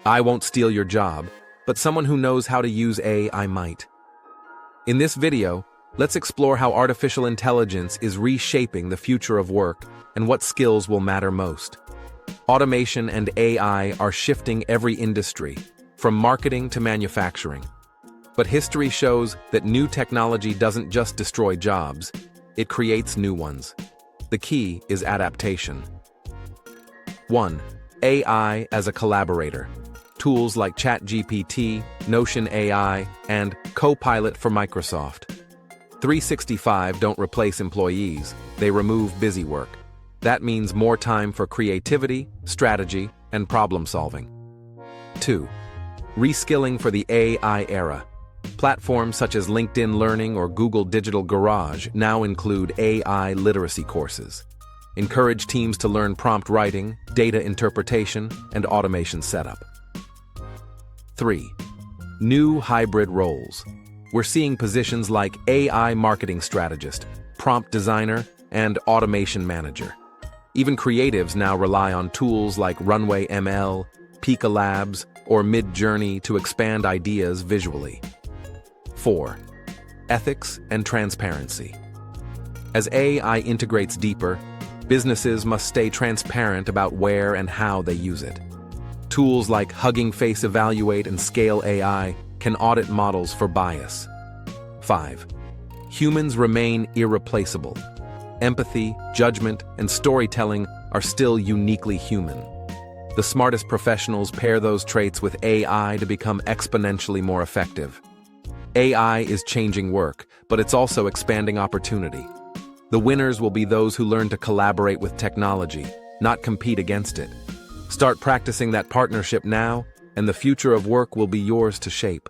I won't steal your job, but someone who knows how to use AI might. In this video, let's explore how artificial intelligence is reshaping the future of work and what skills will matter most. Automation and AI are shifting every industry, from marketing to manufacturing. But history shows that new technology doesn't just destroy jobs, it creates new ones. The key is adaptation. 1. AI as a collaborator. Tools like ChatGPT, Notion AI, and Copilot for Microsoft. 365 don't replace employees, they remove busy work. That means more time for creativity, strategy, and problem solving. 2. Reskilling for the AI era. Platforms such as LinkedIn Learning or Google Digital Garage now include AI literacy courses. Encourage teams to learn prompt writing, data interpretation, and automation setup. 3. New hybrid roles. We're seeing positions like AI marketing strategist, prompt designer, and automation manager. Even creatives now rely on tools like Runway ML, Pika Labs, or Mid-Journey to expand ideas visually. 4. Ethics and transparency. As AI integrates deeper, businesses must stay transparent about where and how they use it. Tools like Hugging Face Evaluate and Scale AI can audit models for bias. 5. Humans remain irreplaceable. Empathy, judgment, and storytelling are still uniquely human. The smartest professionals pair those traits with AI to become exponentially more effective. AI is changing work, but it's also expanding opportunity. The winners will be those who learn to collaborate with technology, not compete against it. Start practicing that partnership now, and the future of work will be yours to shape.